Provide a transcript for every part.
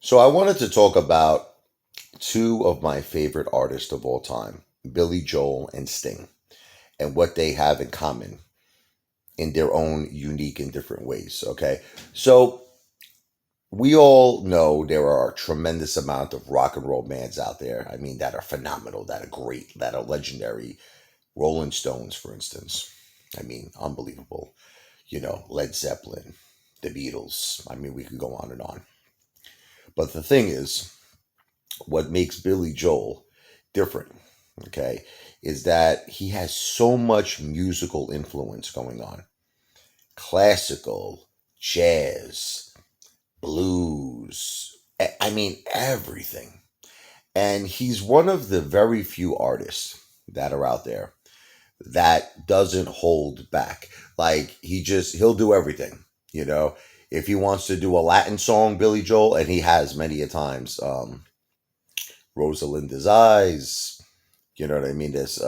So I wanted to talk about two of my favorite artists of all time, Billy Joel and Sting, and what they have in common in their own unique and different ways. Okay. So we all know there are a tremendous amount of rock and roll bands out there. I mean, that are phenomenal, that are great, that are legendary. Rolling Stones, for instance. I mean, unbelievable. Led Zeppelin, the Beatles. I mean, we could go on and on. But the thing is, what makes Billy Joel different, okay, is that he has so much musical influence going on: classical, jazz, blues. I mean, everything. And he's one of the very few artists that are out there that doesn't hold back. Like, he'll do everything, you know. If he wants to do a Latin song, Billy Joel, and he has many a times, Rosalinda's Eyes. You know what I mean? There's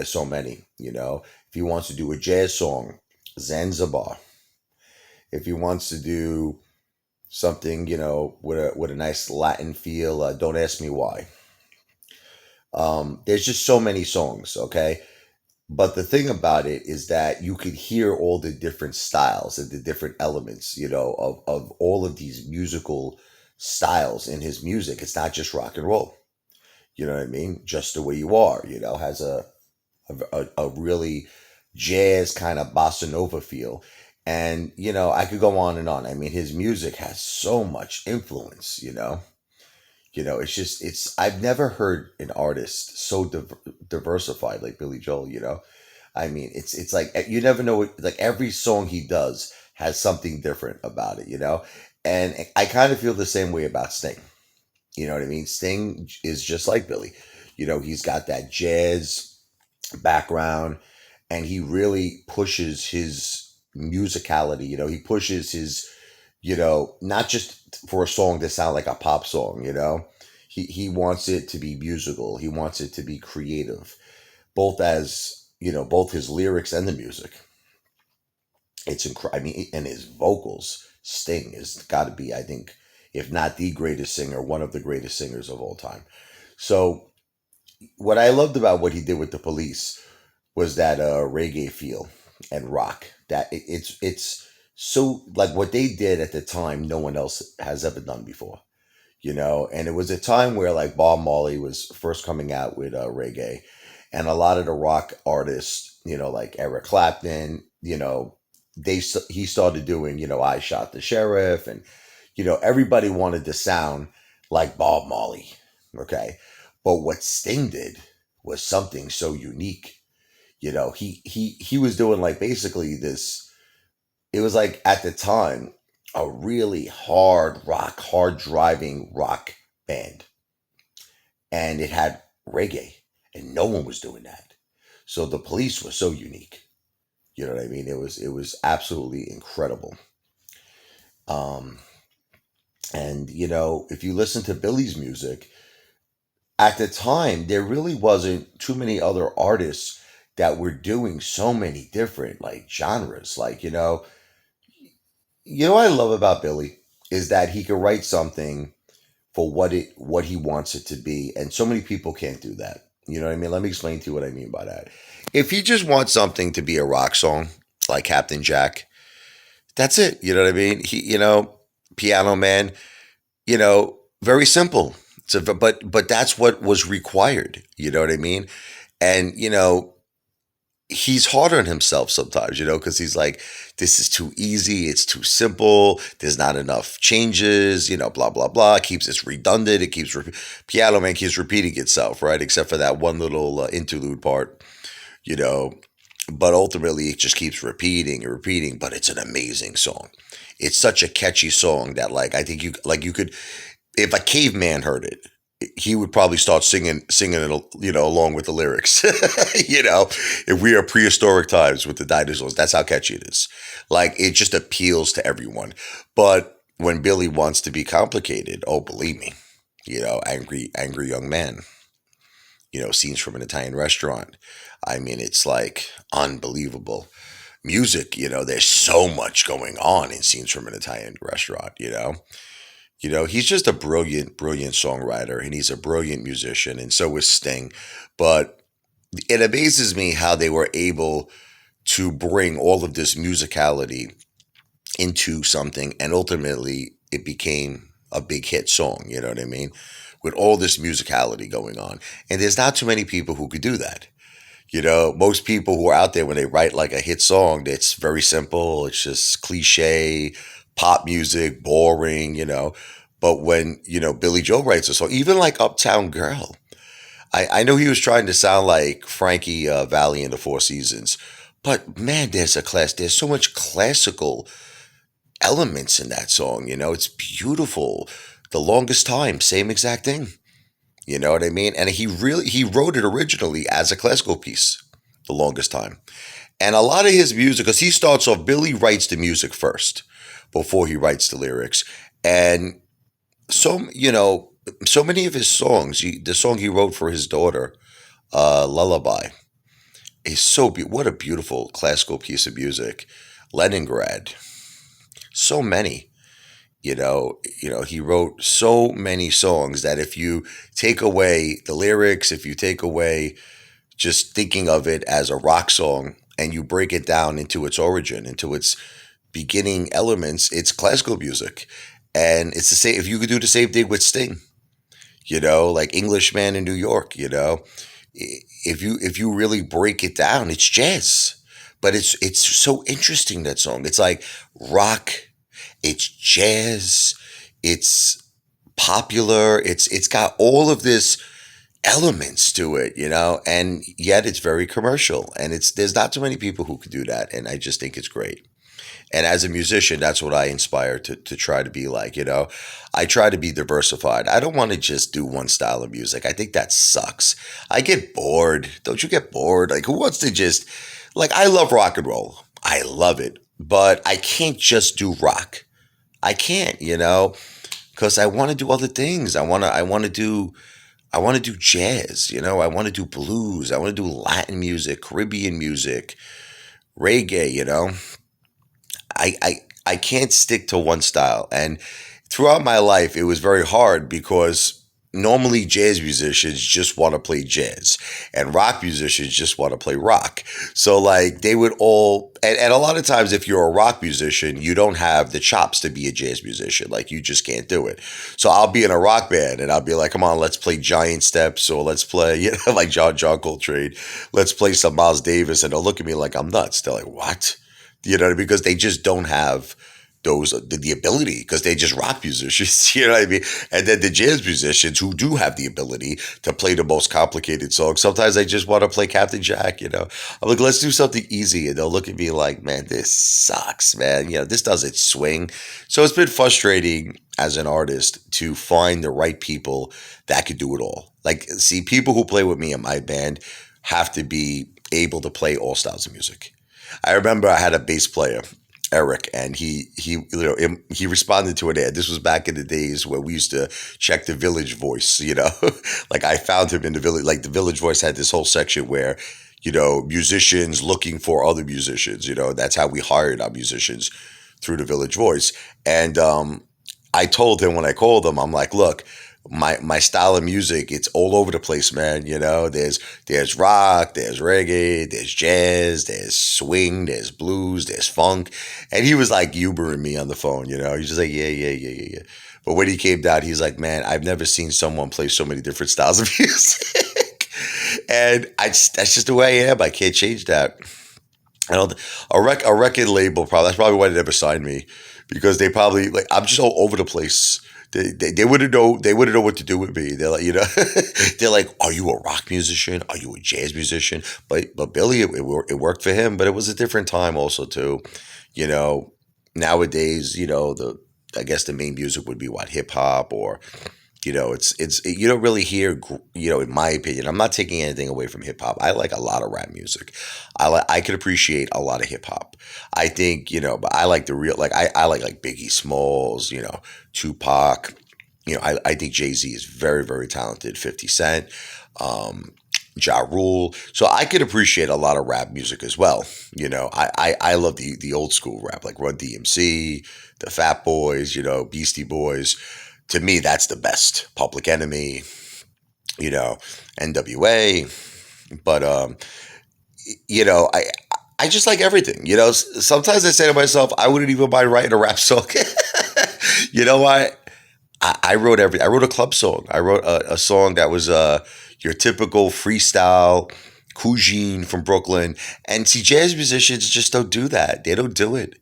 so many. If he wants to do a jazz song, Zanzibar. If he wants to do something, with a nice Latin feel, Don't Ask Me Why. There's just so many songs. Okay, but the thing about it is that you could hear all the different styles and the different elements, of all of these musical styles in his music. It's not just rock and roll. You know what I mean? Just the Way You Are, has a really jazz kind of bossa nova feel. And, I could go on and on. I mean, his music has so much influence. I've never heard an artist so diversified like Billy Joel. I mean, it's like you never know like every song he does has something different about it. And I kind of feel the same way about Sting. You know what I mean? Sting is just like Billy. He's got that jazz background, and he really pushes his musicality. He pushes his, not just for a song to sound like a pop song. He wants it to be musical. He wants it to be creative, both his lyrics and the music. It's incredible. I mean, and his vocals, Sting has got to be, I think, if not the greatest singer, one of the greatest singers of all time. So, what I loved about what he did with the Police was that reggae feel and rock. That it's so like what they did at the time, no one else has ever done before. And it was a time where like Bob Marley was first coming out with reggae, and a lot of the rock artists, like Eric Clapton, he started doing, I Shot the Sheriff, and everybody wanted to sound like Bob Marley. Okay, but what Sting did was something so unique. He was doing like basically this. It was like at the time a really hard driving rock band, and it had reggae, and no one was doing that. So the Police was so unique. You know what I mean? It was absolutely incredible. Um, and if you listen to Billy's music at the time, there really wasn't too many other artists that were doing so many different like genres. Like what I love about Billy is that he can write something for what he wants it to be, and so many people can't do that. You know what I mean? Let me explain to you what I mean by that. If he just wants something to be a rock song, like Captain Jack, that's it. You know what I mean? Piano Man. Very simple. But that's what was required. You know what I mean? And he's hard on himself sometimes, because he's like, this is too easy, it's too simple, there's not enough changes, blah blah blah. It keeps it's redundant. It keeps Piano Man keeps repeating itself, right? Except for that one little interlude part, you know. But ultimately, it just keeps repeating and repeating. But it's an amazing song. It's such a catchy song that, like, I think you could, if a caveman heard it, he would probably start singing it, along with the lyrics. If we are prehistoric times with the dinosaurs, that's how catchy it is. Like, it just appeals to everyone. But when Billy wants to be complicated, oh, believe me, angry young man, scenes from an Italian restaurant. I mean, it's like unbelievable music. There's so much going on in scenes from an Italian restaurant. He's just a brilliant, brilliant songwriter, and he's a brilliant musician, and so is Sting. But it amazes me how they were able to bring all of this musicality into something, and ultimately it became a big hit song. You know what I mean? With all this musicality going on, and there's not too many people who could do that. Most people who are out there, when they write like a hit song, it's very simple. It's just cliche, pop music, boring. But when Billy Joel writes a song, even like Uptown Girl, I know he was trying to sound like Frankie Valli in the Four Seasons, but man, there's so much classical elements in that song. It's beautiful. The Longest Time, same exact thing. You know what I mean? And he wrote it originally as a classical piece, The Longest Time. And a lot of his music, because he starts off, Billy writes the music first before he writes the lyrics. And so many of his songs, the song he wrote for his daughter, Lullaby, is what a beautiful classical piece of music. Leningrad, so many. He wrote so many songs that if you take away the lyrics, if you take away just thinking of it as a rock song and you break it down into its origin, into its beginning elements, it's classical music. And it's the same, if you could do the same thing with Sting, like Englishman in New York, if you really break it down, it's jazz. But it's so interesting, that song. It's like rock, it's jazz, it's popular, it's got all of this elements to it, and yet it's very commercial. And there's not too many people who could do that, and I just think it's great. And as a musician, that's what I inspire to try to be like. I try to be diversified. I don't want to just do one style of music. I think that sucks. I get bored. Don't you get bored? Like, who wants to just, like, I love rock and roll. I love it, but I can't just do rock. I can't, because I want to do other things. I want to do jazz. I want to do blues. I want to do Latin music, Caribbean music, reggae. I can't stick to one style. And throughout my life, it was very hard because normally jazz musicians just want to play jazz and rock musicians just want to play rock. So like they would all, and a lot of times if you're a rock musician, you don't have the chops to be a jazz musician. Like you just can't do it. So I'll be in a rock band and I'll be like, come on, let's play Giant Steps, or let's play, like John Coltrane, let's play some Miles Davis. And they'll look at me like I'm nuts. They're like, what? Because they just don't have the ability, because they're just rock musicians, you know what I mean? And then the jazz musicians who do have the ability to play the most complicated songs, sometimes they just want to play Captain Jack, I'm like, let's do something easy. And they'll look at me like, man, this sucks, man. This doesn't swing. So it's been frustrating as an artist to find the right people that could do it all. Like, see, people who play with me in my band have to be able to play all styles of music. I remember I had a bass player, Eric, and he responded to an ad. This was back in the days where we used to check the Village Voice, like I found him in the Village, like the Village Voice had this whole section where, musicians looking for other musicians, that's how we hired our musicians, through the Village Voice. And I told him when I called him, I'm like, look, my style of music, it's all over the place, man. There's rock, there's reggae, there's jazz, there's swing, there's blues, there's funk. And he was like humoring me on the phone, he's just like, yeah. But when he came down, he's like, man, I've never seen someone play so many different styles of music. And that's just the way I am. I can't change that. I don't. A record label that's probably why they never signed me, because they probably, like, I'm just all over the place. They wouldn't know what to do with me. They're like, they're like, are you a rock musician? Are you a jazz musician? But Billy, it worked for him. But it was a different time also too. Nowadays, I guess the main music would be what, hip hop, or it's you don't really hear, in my opinion. I'm not taking anything away from hip hop. I like a lot of rap music. I could appreciate a lot of hip hop. I think, but I like the real, like I like Biggie Smalls, Tupac. I think Jay-Z is very, very talented. 50 Cent, Ja Rule. So I could appreciate a lot of rap music as well. I love the old school rap, like Run DMC, the Fat Boys, Beastie Boys. To me, that's the best. Public Enemy, you know, NWA. But I just like everything. Sometimes I say to myself, I wouldn't even mind writing a rap song. You know what? I wrote I wrote a club song. I wrote a song that was your typical freestyle cuisine from Brooklyn. And see, jazz musicians just don't do that. They don't do it.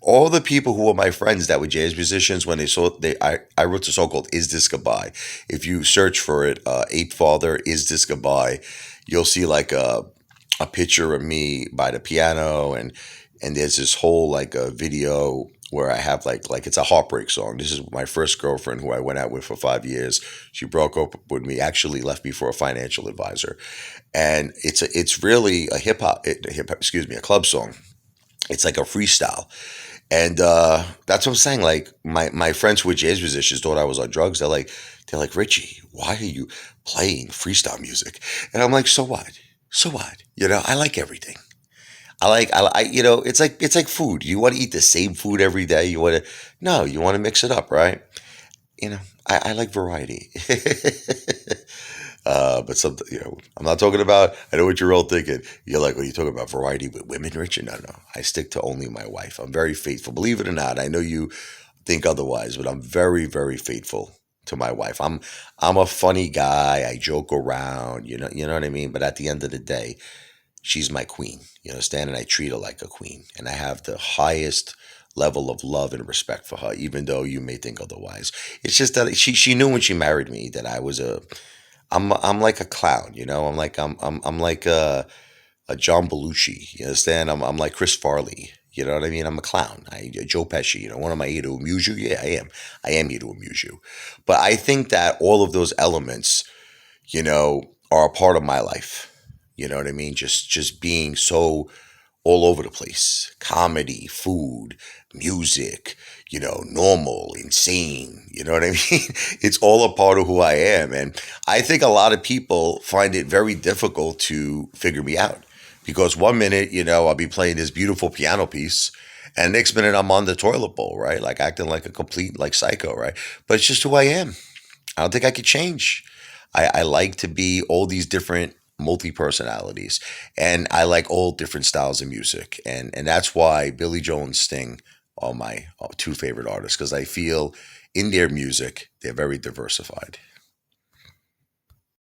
All the people who were my friends that were jazz musicians, when I wrote a song called "Is This Goodbye." If you search for it, Apefather, "Is This Goodbye," you'll see like a picture of me by the piano, and there's this whole like a video where I have like it's a heartbreak song. This is my first girlfriend who I went out with for 5 years. She broke up with me, actually left me for a financial advisor, and it's really a excuse me, a club song. It's like a freestyle. And that's what I'm saying. Like my friends who were jazz musicians thought I was on drugs. They're like, Richie, why are you playing freestyle music? And I'm like, so what? So what? I like everything. It's like food. You want to eat the same food every day. No, you want to mix it up, right? I like variety. But I'm not talking about. I know what you're all thinking. You're like, well, you talking about variety with women, Richard? No, no. I stick to only my wife. I'm very faithful. Believe it or not, I know you think otherwise, but I'm very, very faithful to my wife. I'm a funny guy. I joke around. You know what I mean. But at the end of the day, she's my queen. You understand? And I treat her like a queen. And I have the highest level of love and respect for her, even though you may think otherwise. It's just that she knew when she married me that I'm like a clown. I'm like a John Belushi. You understand? I'm like Chris Farley. You know what I mean? I'm a clown. Joe Pesci. What am I here to amuse you? Yeah, I am. I am here to amuse you. But I think that all of those elements, are a part of my life. You know what I mean? Just being so all over the place. Comedy, food, music, normal, insane. You know what I mean? It's all a part of who I am. And I think a lot of people find it very difficult to figure me out because one minute, I'll be playing this beautiful piano piece. And next minute I'm on the toilet bowl, right? Like acting like a complete like psycho, right? But it's just who I am. I don't think I could change. I like to be all these different multi personalities, and I like all different styles of music, and that's why Billy Joel and Sting are my two favorite artists because I feel in their music they're very diversified.